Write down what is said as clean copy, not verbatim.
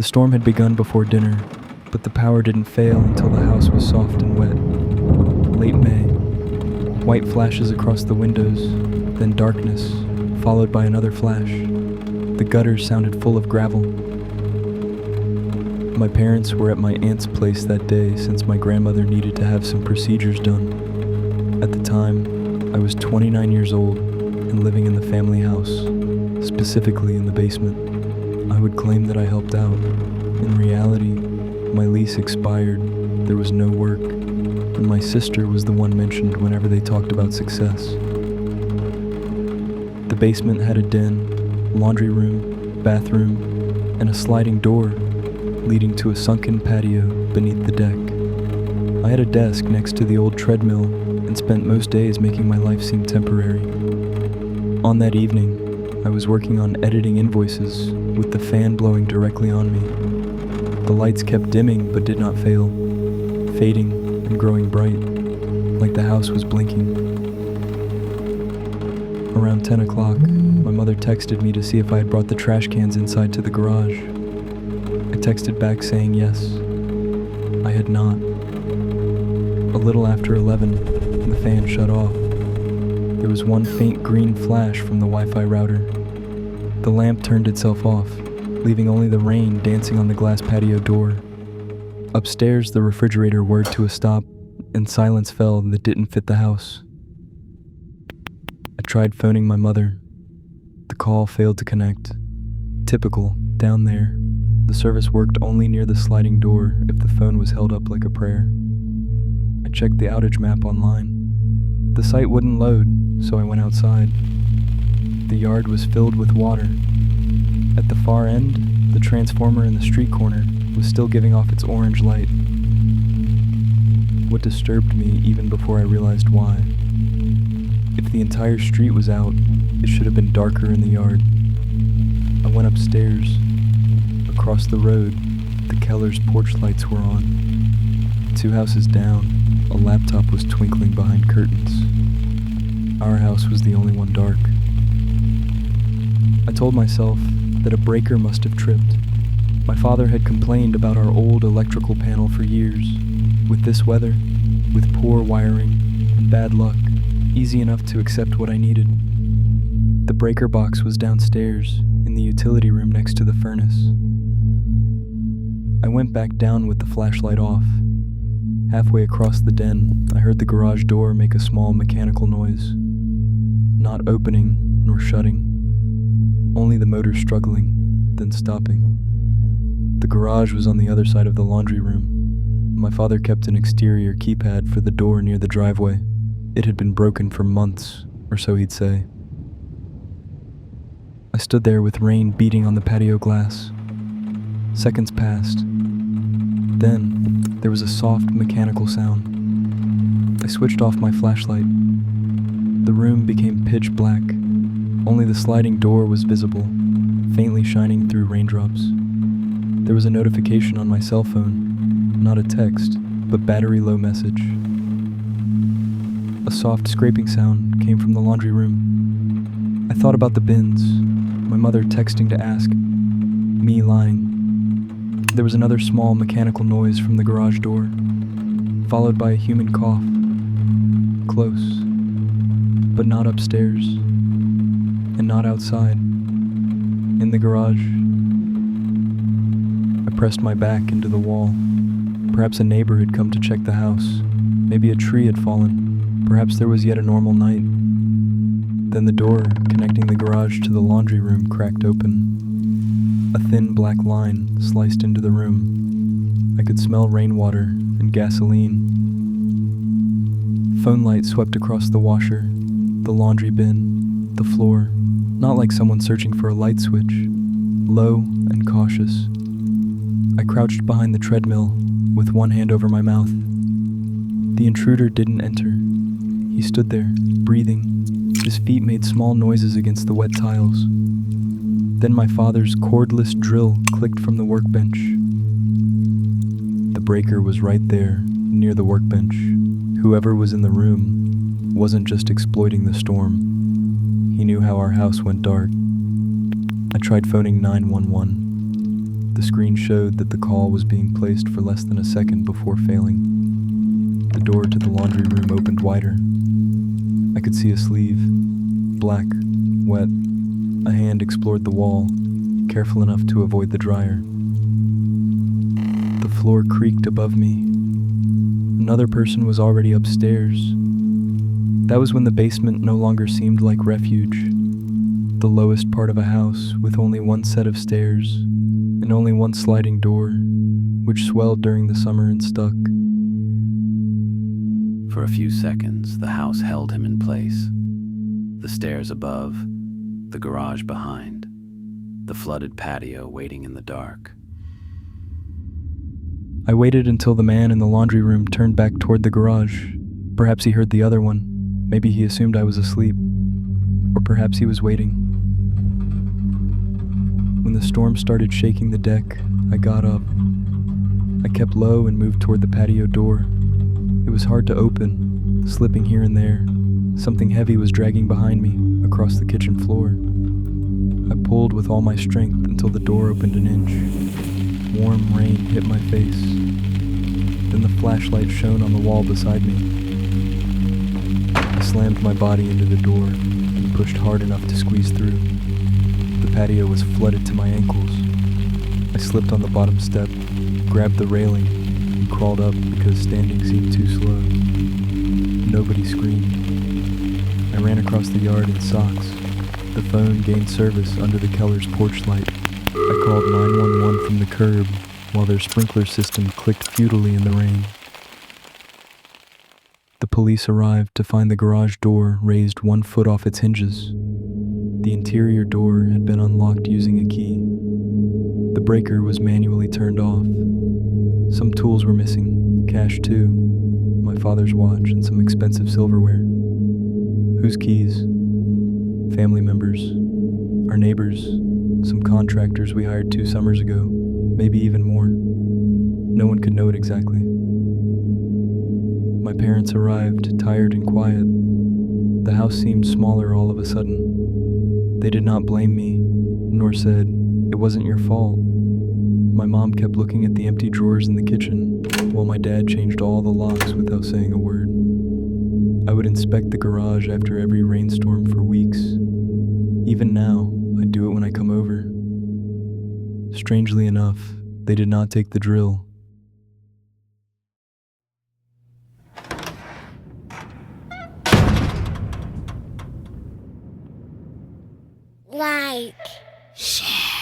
The storm had begun before dinner, but the power didn't fail until the house was soft and wet. Late May. White flashes across the windows, then darkness, followed by another flash. The gutters sounded full of gravel. My parents were at my aunt's place that day since my grandmother needed to have some procedures done. At the time, I was 29 years old and living in the family house, specifically in the basement. I would claim that I helped out. In reality, my lease expired, there was no work, and my sister was the one mentioned whenever they talked about success. The basement had a den, laundry room, bathroom, and a sliding door leading to a sunken patio beneath the deck. I had a desk next to the old treadmill and spent most days making my life seem temporary. On that evening, I was working on editing invoices with the fan blowing directly on me. The lights kept dimming but did not fail, fading and growing bright, like the house was blinking. Around 10 o'clock, my mother texted me to see if I had brought the trash cans inside to the garage. I texted back saying yes. I had not. A little after 11, the fan shut off. There was one faint green flash from the Wi-Fi router. The lamp turned itself off, leaving only the rain dancing on the glass patio door. Upstairs, the refrigerator whirred to a stop, and silence fell that didn't fit the house. I tried phoning my mother. The call failed to connect. Typical, down there. The service worked only near the sliding door if the phone was held up like a prayer. I checked the outage map online. The site wouldn't load, so I went outside. The yard was filled with water. At the far end, the transformer in the street corner was still giving off its orange light. What disturbed me even before I realized why. If the entire street was out, it should have been darker in the yard. I went upstairs. Across the road, the Keller's porch lights were on. 2 houses down, a laptop was twinkling behind curtains. Our house was the only one dark. I told myself that a breaker must have tripped. My father had complained about our old electrical panel for years. With this weather, with poor wiring and bad luck, easy enough to accept what I needed. The breaker box was downstairs, in the utility room next to the furnace. I went back down with the flashlight off. Halfway across the den, I heard the garage door make a small mechanical noise. Not opening, nor shutting. Only the motor struggling, then stopping. The garage was on the other side of the laundry room. My father kept an exterior keypad for the door near the driveway. It had been broken for months, or so he'd say. I stood there with rain beating on the patio glass. Seconds passed. Then, there was a soft mechanical sound. I switched off my flashlight. The room became pitch black. Only the sliding door was visible, faintly shining through raindrops. There was a notification on my cell phone, not a text, but battery low message. A soft scraping sound came from the laundry room. I thought about the bins, my mother texting to ask, me lying. There was another small mechanical noise from the garage door, followed by a human cough. Close, but not upstairs, and not outside. In the garage, I pressed my back into the wall. Perhaps a neighbor had come to check the house. Maybe a tree had fallen. Perhaps there was yet a normal night. Then the door connecting the garage to the laundry room cracked open. A thin black line sliced into the room. I could smell rainwater and gasoline. Phone light swept across the washer, the laundry bin, the floor, not like someone searching for a light switch, low and cautious. I crouched behind the treadmill with one hand over my mouth. The intruder didn't enter. He stood there, breathing. His feet made small noises against the wet tiles. Then my father's cordless drill clicked from the workbench. The breaker was right there, near the workbench. Whoever was in the room wasn't just exploiting the storm. He knew how our house went dark. I tried phoning 911. The screen showed that the call was being placed for less than a second before failing. The door to the laundry room opened wider. I could see a sleeve, black, wet. A hand explored the wall, careful enough to avoid the dryer. The floor creaked above me. Another person was already upstairs. That was when the basement no longer seemed like refuge. The lowest part of a house with only one set of stairs and only one sliding door, which swelled during the summer and stuck. For a few seconds, the house held him in place. The stairs above, the garage behind, the flooded patio waiting in the dark. I waited until the man in the laundry room turned back toward the garage. Perhaps he heard the other one. Maybe he assumed I was asleep. Or perhaps he was waiting. When the storm started shaking the deck, I got up. I kept low and moved toward the patio door. It was hard to open, slipping here and there. Something heavy was dragging behind me, across the kitchen floor. I pulled with all my strength until the door opened an inch. Warm rain hit my face. Then the flashlight shone on the wall beside me. I slammed my body into the door and pushed hard enough to squeeze through. The patio was flooded to my ankles. I slipped on the bottom step, grabbed the railing, and crawled up because standing seemed too slow. Nobody screamed. I ran across the yard in socks. The phone gained service under the Keller's porch light. I called 911 from the curb while their sprinkler system clicked futilely in the rain. The police arrived to find the garage door raised 1 foot off its hinges. The interior door had been unlocked using a key. The breaker was manually turned off. Some tools were missing, cash too, my father's watch and some expensive silverware. Whose keys? Family members, our neighbors, some contractors we hired 2 summers ago, maybe even more. No one could know it exactly. My parents arrived, tired and quiet. The house seemed smaller all of a sudden. They did not blame me, nor said, "It wasn't your fault." My mom kept looking at the empty drawers in the kitchen, while my dad changed all the locks without saying a word. I would inspect the garage after every rainstorm for weeks. Even now, I do it when I come over. Strangely enough, they did not take the drill. Like, share.